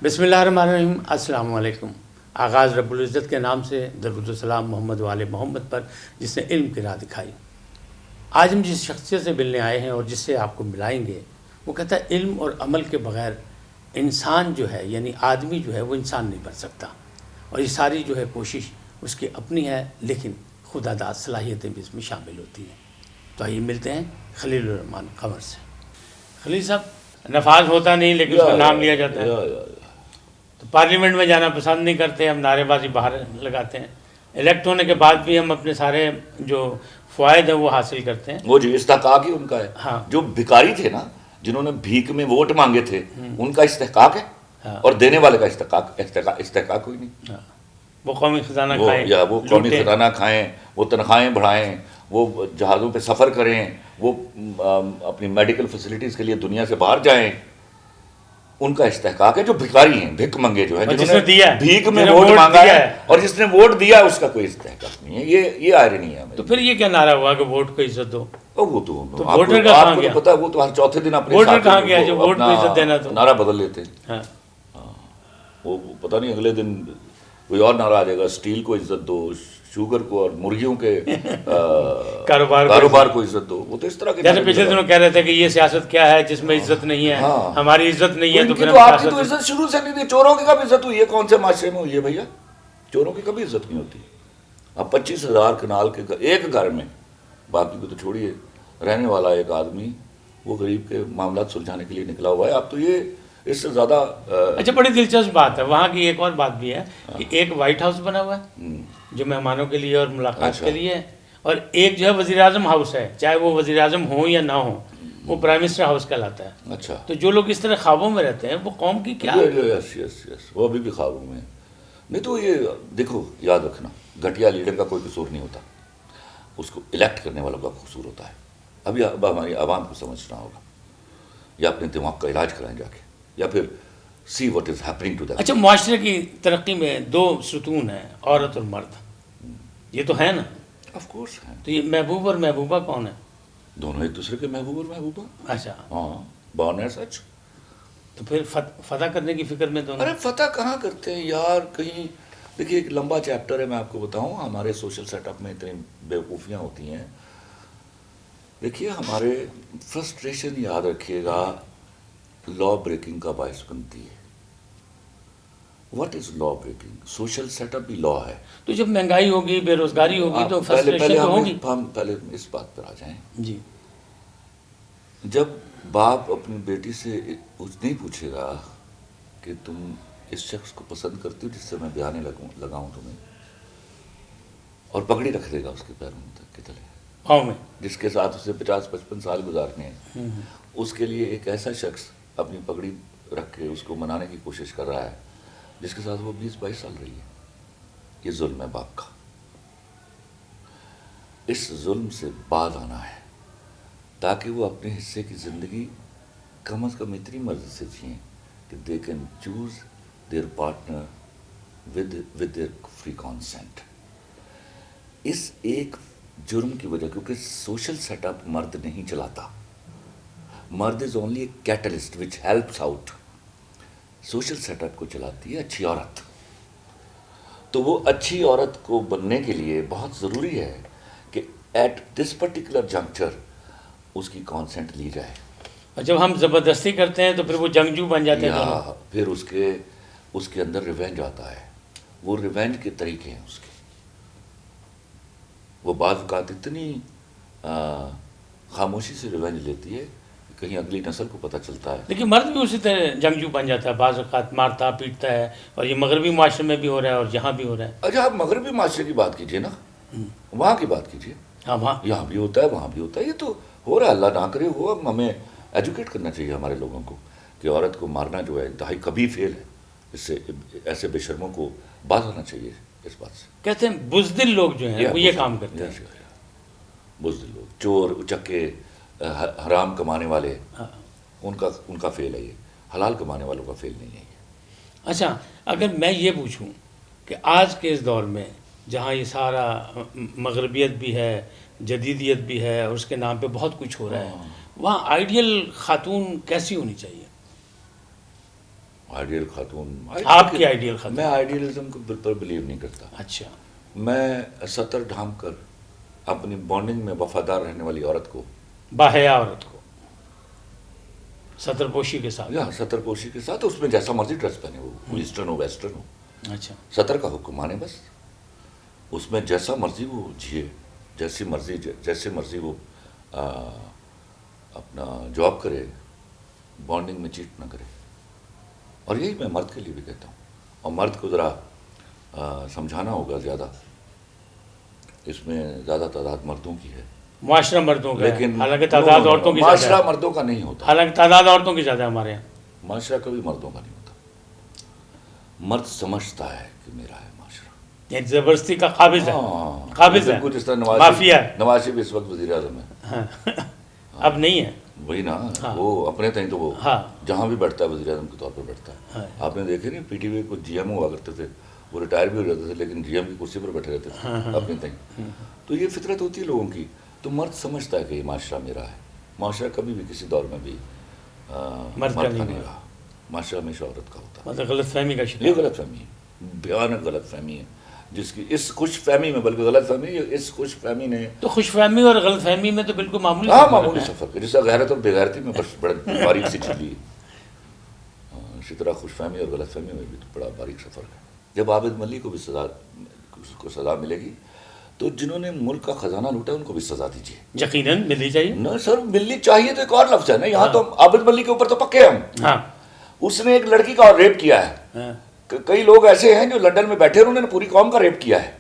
بسم اللہ الرحمن الرحیم، السلام علیکم۔ آغاز رب العزت کے نام سے، درود و سلام محمد و آل محمد پر جس نے علم کی راہ دکھائی۔ آج ہم جس شخصیت سے ملنے آئے ہیں اور جس سے آپ کو ملائیں گے، وہ کہتا ہے علم اور عمل کے بغیر انسان جو ہے، یعنی آدمی جو ہے، وہ انسان نہیں بن سکتا، اور یہ ساری جو ہے کوشش اس کی اپنی ہے، لیکن خدا داد صلاحیتیں بھی اس میں شامل ہوتی ہیں۔ تو آئیے ملتے ہیں خلیل الرحمان قمر سے۔ خلیل صاحب، نفاذ ہوتا نہیں لیکن اس کا نام لیا جاتا ہے، تو پارلیمنٹ میں جانا پسند نہیں کرتے، ہم نعرے بازی باہر لگاتے ہیں، الیکٹ ہونے کے بعد بھی ہم اپنے سارے جو فوائد ہیں وہ حاصل کرتے ہیں۔ وہ جو استحقاق ہی ان کا ہے، ہاں، جو بھکاری تھے نا، جنہوں نے بھیک میں ووٹ مانگے تھے، ان کا استحقاق ہے، ہاں، اور دینے والے کا استحقاق کوئی نہیں۔ ہاں، وہ قومی خزانہ وہ کھائیں، یا وہ قومی لوٹیں۔ خزانہ کھائیں، وہ تنخواہیں بڑھائیں، وہ جہازوں پہ سفر کریں، وہ اپنی میڈیکل فیسلٹیز کے لیے دنیا سے باہر جائیں، ان کا استحقاق ہے۔ جو بھکاری ہیں، بھک منگے جو ہیں، اور جس جنہوں نے دیا ہے، بھیک میں جس نے ووٹ ووٹ مانگا دیا ہے، ہے، اور جس نے ووٹ دیا اس کا کوئی استحقاق نہیں ہے۔ یہ آئرنی ہے ہمیں۔ تو پھر یہ کیا نعرہ ہوا کہ ووٹ کو عزت دو؟ وہ تو ووٹر کا آپ کہاں کو گیا؟ تو پتا ہے، وہ تو ہر چوتھے دن اپنے ووٹر ساتھ کہاں گیا جو وہ ووٹ کو عزت دینا تو؟ نعرہ بدل لیتے ہیں۔ ہاں، وہ پتہ نہیں اگلے دن کوئی اور نعرہ آ جائے گا، اسٹیل کو عزت دو، شوگر کو اور مرغیوں کے کاروبار کو عزت دو۔ وہ تو اس طرح کے جیسے پچھلے دنوں کہہ رہے تھے کہ یہ سیاست کیا ہے جس میں عزت نہیں ہے، ہماری عزت نہیں ہے، تو پھر آپ کی تو عزت شروع سے نہیں تھی۔ چوروں کی کب عزت ہوئی ہے؟ کون سے معاشرے میں ہوئی ہے بھیا؟ چوروں کی کبھی عزت نہیں ہوتی۔ اب 25,000 کنال کے ایک گھر میں، باقی کو تو چھوڑیے، رہنے والا ایک آدمی وہ غریب کے معاملات سلجھانے کے لیے نکلا ہوا ہے۔ اب تو یہ اس سے زیادہ اچھا، بڑی دلچسپ بات ہے وہاں کی۔ ایک اور بات بھی ہے کہ ایک وائٹ ہاؤس بنا ہوا ہے جو مہمانوں کے لیے اور ملاقات کے لیے ہے، اور ایک جو ہے وزیر اعظم ہاؤس ہے، چاہے وہ وزیر اعظم ہوں یا نہ ہوں، وہ پرائم منسٹر ہاؤس کہلاتا ہے۔ اچھا، تو جو لوگ اس طرح خوابوں میں رہتے ہیں وہ قوم کی کیا؟ یس یس یس، وہ ابھی بھی خوابوں میں ہے۔ نہیں تو یہ دیکھو، یاد رکھنا، گھٹیا لیڈر کا کوئی قصور نہیں ہوتا، اس کو الیکٹ کرنے والوں کا قصور ہوتا ہے۔ اب ہماری عوام کو سمجھنا ہوگا، یا اپنے دماغ کا علاج کرائیں جا کے، یا پھر see what is happening to that. اچھا، معاشرے کی ترقی میں دو ستون ہیں، عورت اور مرد، یہ تو ہے نا؟ آف کورس ہیں، تو یہ محبوب اور محبوبہ کون ہے؟ دونوں ایک دوسرے کے محبوب اور محبوبہ۔ اچھا، ہاں، بورن ہے سچ۔ تو پھر فتح کرنے کی فکر میں دونوں؟ ارے فتح کہاں کرتے ہیں یار، کہیں دیکھیے ایک لمبا چیپٹر ہے، میں آپ کو بتاؤں، ہمارے سوشل سیٹ اپ میں اتنی بیوقوفیاں ہوتی ہیں۔ دیکھیے ہمارے فرسٹریشن، یاد رکھیے گا، لا بریکنگ کا باعث بنتی ہے۔ What is law breaking? Social set up بھی لا ہے۔ تو جب مہنگائی ہوگی، بے روزگاری ہوگی، تو فرسٹریشن تو ہوگی۔ ہم پہلے اس بات پر آ جائیں۔ جی، جب باپ اپنی بیٹی سے نہیں پوچھے گا کہ تم اس شخص کو پسند کرتی ہو جس سے میں بیانے لگاؤں تمہیں، اور پگڑی رکھ دے گا اس کے پیروں تک کے تلے، پاؤں میں، جس کے ساتھ اسے 50-55 سال گزارنے ہیں، اس کے لیے ایک ایسا شخص اپنی پگڑی رکھ کے اس کو منانے کی کوشش کر رہا ہے جس کے ساتھ وہ 20-22 سال رہی ہے۔ یہ ظلم ہے باپ کا۔ اس ظلم سے باز آنا ہے تاکہ وہ اپنے حصے کی زندگی کم از کم اتنی مرضی سے جئیں کہ they can choose their partner with their free consent. اس ایک جرم کی وجہ، کیونکہ سوشل سیٹ اپ مرد نہیں چلاتا، مرد is only a catalyst which helps out. Social set up کو چلاتی ہے اچھی عورت۔ تو وہ اچھی عورت کو بننے کے لیے بہت ضروری ہے کہ ایٹ دس پرٹیکولر جنکچر اس کی کانسینٹ لی جائے۔ اور جب ہم زبردستی کرتے ہیں تو پھر وہ جنگجو بن جاتے ہیں دونوں۔ یا پھر اس کے اندر ریونج آتا ہے۔ وہ ریونج کے طریقے ہیں اس کے، وہ بعض اوقات اتنی خاموشی سے ریونج لیتی ہے کہ کہیں اگلی نسل کو پتہ چلتا ہے۔ لیکن مرد بھی اسی طرح جنگجو بن جاتا ہے، بعض اوقات مارتا پیٹتا ہے، اور یہ مغربی معاشرے میں بھی ہو رہا ہے اور یہاں بھی ہو رہا ہے۔ اچھا، آپ مغربی معاشرے کی بات کیجئے نا، وہاں کی بات کیجئے۔ ہاں، وہاں یہاں بھی ہوتا ہے، وہاں بھی ہوتا ہے، یہ تو ہو رہا ہے، اللہ نہ کرے ہو۔ ہمیں ایجوکیٹ کرنا چاہیے ہمارے لوگوں کو کہ عورت کو مارنا جو ہے انتہائی کبھی فعل ہے۔ اس سے ایسے بے شرموں کو باز آنا چاہیے اس بات سے۔ کہتے ہیں بزدل لوگ جو ہیں وہ یہ کام کرتے ہیں۔ بزدل لوگ، چور، اچکے، حرام کمانے والے، ان کا فعل ہے یہ، حلال کمانے والوں کا فعل نہیں ہے یہ۔ اچھا، اگر میں یہ پوچھوں کہ آج کے اس دور میں جہاں یہ سارا مغربیت بھی ہے، جدیدیت بھی ہے، اور اس کے نام پہ بہت کچھ ہو رہا ہے، وہاں آئیڈیل خاتون کیسی ہونی چاہیے؟ آئیڈیل خاتون، آپ کی آئیڈیل خاتون؟ میں آئیڈیلزم کو پر بلیو نہیں کرتا. اچھا. میں سطر ڈھانپ کر اپنی بانڈنگ میں وفادار رہنے والی عورت کو، باحیا عورت کو سطر پوشی کے ساتھ، یا سطر پوشی کے ساتھ، اس میں جیسا مرضی ڈریس پہنے، وہ ایسٹرن ہو ویسٹرن ہو، اچھا، سطر کا حکم مانے بس. اس میں جیسا مرضی وہ جیے، جیسے مرضی وہ اپنا جاب کرے، بانڈنگ میں چیٹ نہ کرے. اور یہی میں مرد کے لیے بھی کہتا ہوں. اور مرد کو ذرا سمجھانا ہوگا زیادہ، اس میں زیادہ تعداد مردوں کی ہے، معاشرہ مردوں کا ہے، لیکن حالانکہ تعداد عورتوں کی زیادہ معاشرہ ہے. مردوں کا نہیں ہوتا. حالانکہ تعداد عورتوں کی زیادہ ہے ہمارے یہاں. معاشرہ کبھی مردوں کا نہیں ہوتا. مرد سمجھتا ہے کہ میرا ہے معاشرہ. یعنی زبردستی کا قابض ہے، ہاں، قابض ہے، بالکل جس طرح مافیا ہے. نواز شریف اس وقت وزیر اعظم ہے. ہاں. اب نہیں ہے. وہی نا، ہاں. وہ اپنے تئیں تو وہ ہاں. جہاں بھی بیٹھتا ہے وزیر اعظم کے طور پر بیٹھتا ہے. ہاں. آپ نے دیکھے نہیں پی ٹی وی کو جی ایم ہوا کرتے تھے، وہ ریٹائر بھی ہو جاتے تھے لیکن جی ایم کی کرسی پر بیٹھے رہتے تھے اپنے تئیں. تو یہ فطرت ہوتی ہے لوگوں کی. تو مرد سمجھتا ہے کہ یہ معاشرہ میرا ہے. معاشرہ کبھی بھی کسی دور میں بھی مرد کا نہیں رہا. معاشرہ ہمیشہ عورت کا ہوتا ہے. مطلب غلط فہمی کا شکار. یہ غلط فہمی ہے، بھیانک غلط فہمی ہے، جس کی اس خوش فہمی میں، بلکہ غلط فہمی، اس خوش فہمی نے، تو خوش فہمی اور غلط فہمی میں تو بالکل معمولی ہاں فرق ہے. معمولی سفر ہے. جیسے غیرت اور بے غیرتی میں بڑا باریک سی چلی ہے، اسی طرح خوش فہمی اور غلط فہمی میں بھی بڑا باریک سفر ہے. جب عابد ملی کو بھی سزا ملے گی تو جنہوں نے ملک کا خزانہ لوٹا ان کو بھی سزا دیجیے. یقیناً ملنی چاہیے. نہ سر، ملنی چاہیے تو ایک اور لفظ ہے نا. یہاں تو عابد ملی کے اوپر تو پکے ہم. ہاں. اس نے ایک لڑکی کا ریپ کیا ہے. ہاں. کئی لوگ ایسے ہیں جو لنڈن میں بیٹھے ہیں، انہوں نے پوری قوم کا ریپ کیا ہے.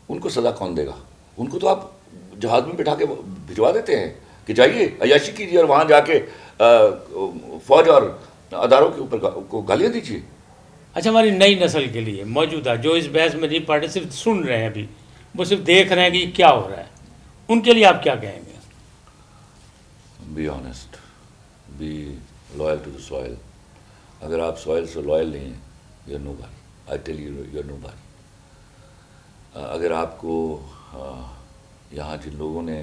ان کو سزا کون دے گا؟ ان کو تو آپ جہاز میں بٹھا کے بھجوا دیتے ہیں کہ جائیے عیاشی کیجیے اور وہاں جا کے فوج اور اداروں کے اوپر کو گالیاں دیجیے. اچھا، ہماری نئی نسل کے لیے موجودہ جو اس بحث میں نہیں پڑھے، صرف سن رہے ہیں، ابھی وہ صرف دیکھ رہے ہیں کہ یہ کیا ہو رہا ہے، ان کے لیے آپ کیا کہیں گے؟ Be honest, be loyal to the soil. اگر آپ سوائل سے لوئل نہیں ہیں، you are nobody. I tell you, you are nobody. اگر آپ کو یہاں جن لوگوں نے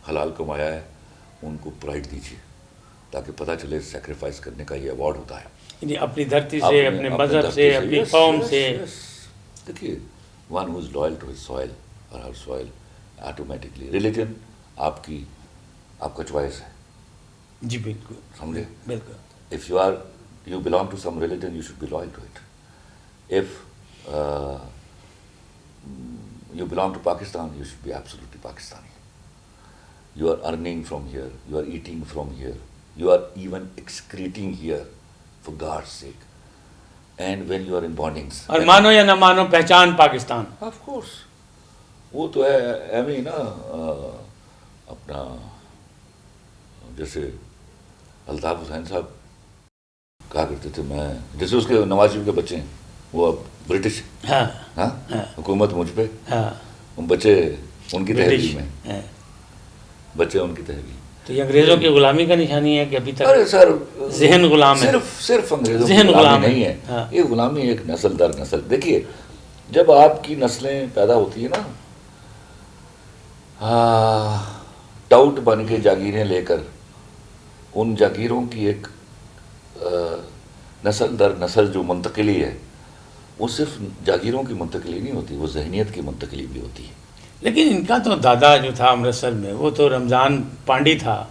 حلال کمایا ہے ان کو پرائڈ دیجیے تاکہ پتہ چلے سیکریفائس کرنے کا یہ ایوارڈ ہوتا ہے. یعنی اپنی دھرتی سے، اپنے مذہب سے، اپنی قوم سے. دیکھیے، one who is loyal to his soil اور ہر سوائل، آٹومیٹکلی ریلیجن آپ کا چوائس ہے. جی بالکل، سمجھے؟ بالکل. If you belong to some religion, you should be loyal to it. If you belong to Pakistan, you should be absolutely Pakistani. You are earning from here, you are eating from here, you are even excreting here, for God's sake. And when you are in bondings. اور مانو یا نہ مانو، پہچان Pakistan. Of course. وہ تو ہے ایویں ہی نا. اپنا جیسے الطاف حسین صاحب کہا کرتے تھے، میں جیسے اس کے نواز شریف کے بچے ہیں، وہ اب برٹش، ہاں حکومت مجھ پہ، بچے ان کی تحویل میں، بچے ان کی تحویل. تو یہ انگریزوں کی غلامی کا نشانی ہے کہ ابھی تک ارے سر ذہن غلام ہے. صرف انگریزوں کی ذہن غلام نہیں ہے. یہ غلامی ایک نسل در نسل. دیکھیے، جب آپ کی نسلیں پیدا ہوتی ہیں نا، ٹاؤٹ بن کے جاگیریں لے کر، ان جاگیروں کی ایک نسل در نسل جو منتقلی ہے، وہ صرف جاگیروں کی منتقلی نہیں ہوتی، وہ ذہنیت کی منتقلی بھی ہوتی ہے. لیکن ان کا تو دادا جو تھا امرتسر میں، وہ تو رمضان پانڈی تھا،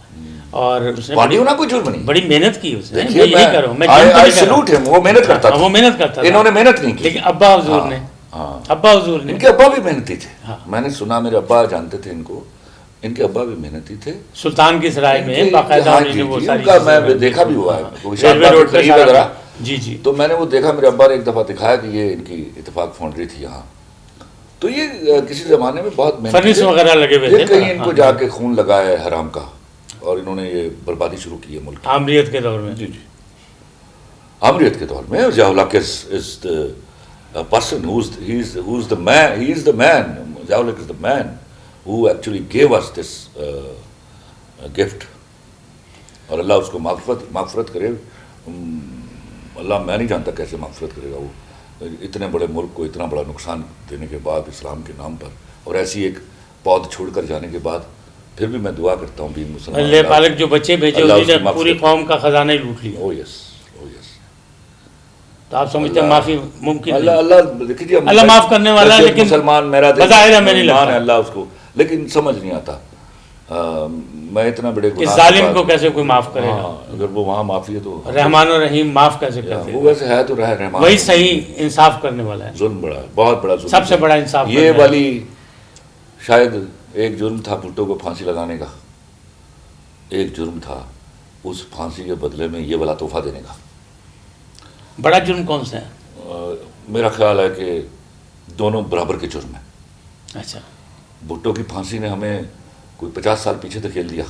اور اس نے پانڈی ہونا کوئی جرم نہیں، بڑی محنت کی اس نے. میں یہی کہہ رہا ہوں، I salute him. وہ محنت کرتا تھا، وہ محنت کرتا تھا. انہوں نے محنت نہیں کی. لیکن ابا حضور نے، ابا حضور نے، ان کے ابا بھی محنتی تھے. میں نے سنا، میرے ابا جانتے تھے ان کو، ان کے ابا بھی محنتی تھے. سلطان کی سرائے میں باقاعدہ وہ ساری میں دیکھا بھی ہوا ہے، ریلوے روڈ پہ وغیرہ. جی جی. تو میں نے وہ دیکھا، میرے ابا نے ایک دفعہ دکھایا کہ یہ ان کی اتفاق فاؤنڈری تھی یہاں. تو یہ کسی زمانے میں بہت فرنس وغیرہ لگے ہوئے تھے. کہیں ان کو جا کے خون لگا ہے حرام کا، اور انہوں نے یہ بربادی شروع کی ہے ملک. آمریت کے دور میں. جی جی، آمریت کے دور میں ضیاء الحق از the person who is the man. He is the man. Zia ul Haq is the man who actually gave us this gift. اور اللہ اس کو مغفرت کرے. اللہ میں نہیں جانتا کیسے مغفرت کرے گا. وہ اتنے بڑے ملک کو اتنا بڑا نقصان دینے کے بعد اسلام کے نام پر، اور ایسی ایک پود چھوڑ کر جانے کے بعد، پھر بھی میں دعا کرتا ہوں بھی مسلمان اللہ پالک جو بچے بھیجے انہوں نے پوری قوم کا خزانہ ہی لوٹ لیا. او یس، او یس. تو آپ سمجھتے ہیں معافی ممکن اللہ نہیں؟ اللہ دیکھیے اللہ معاف کرنے والا ہے، لیکن مسلمان میرا بظاہر ہمیں نہیں ایمان لگتا ہے اللہ اس کو، لیکن سمجھ نہیں آتا میں اتنا بڑے کہ گناہ ظالم کو کیسے کوئی معاف کرے گا؟ اگر وہ وہاں معافی ہے تو رحمان و رحیم معاف کیسے کرتے وہ ہیں؟ ویسے ہے تو رحمان، وہی صحیح انصاف کرنے والا ہے، ظلم بڑا، بہت بڑا ظلم، سب سے بڑا انصاف یہ کرنے والا۔ والی شاید ایک جرم تھا بھٹو کو پھانسی لگانے کا، ایک جرم تھا اس پھانسی کے بدلے میں یہ والا تحفہ دینے کا۔ بڑا جرم کون سا ہے؟ میرا خیال ہے کہ دونوں برابر کے جرم ہیں۔ اچھا، بھٹو کی پھانسی نے ہمیں کوئی 50 سال پیچھے دھکیل دیا،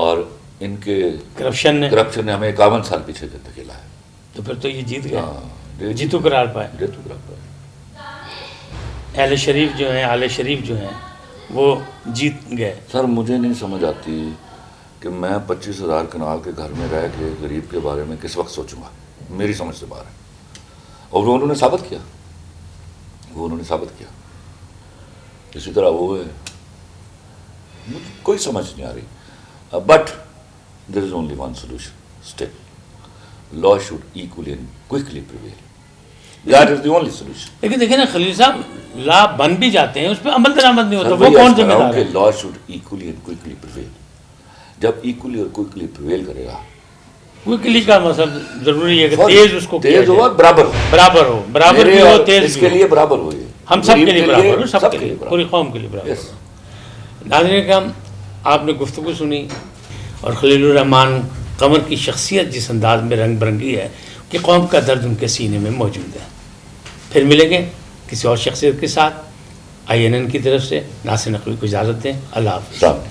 اور ان کے کرپشن نے کرپشن نے ہمیں 51 سال پیچھے دھکیلا ہے۔ تو پھر تو یہ جیت گئے، ہاں، جیتو قرار پائے۔ جیتو قرار پائے۔ اہل شریف جو ہیں، آل شریف جو ہیں، وہ جیت گئے۔ سر مجھے نہیں سمجھ آتی کہ میں 25,000 کنال کے گھر میں رہ کے غریب کے بارے میں کس وقت سوچوں گا، میری سمجھ سے باہر ہے، اور وہ انہوں نے ثابت کیا، اسی طرح وہ ہے، مجھے کوئی سمجھ نہیں آ رہی، but there is only one solution still, law should equally and quickly prevail, that is the only solution. لیکن دیکھیں نا خلیل صاحب، لا بن بھی جاتے ہیں، اس پہ عمل درآمد نہیں ہوتا، وہ کون ذمہ دار ہے؟ Law should equally and quickly prevail, جب ایکولی اور کوئکلی پریویل کرے گا، کوئکلی کا مطلب ضروری ہے کہ تیز اس کو کیا تیز ہو جائے، اور برابر ہو، برابر ہو، برابر بھی ہو، تیز اس بھی کے ہو، لیے برابر ہو، یہ ہم سب کے لیے برابر ہو، سب سب کے لیے، برابر۔ پوری قوم کے لیے برابر Yes. ہو۔ ناظرین کرام، آپ نے گفتگو سنی، اور خلیل الرحمان قمر کی شخصیت جس انداز میں رنگ برنگی ہے کہ قوم کا درد ان کے سینے میں موجود ہے۔ پھر ملیں گے کسی اور شخصیت کے ساتھ۔ INN کی طرف سے ناصر نقوی کو اجازت دیں، اللہ حافظ۔ السلام علیکم۔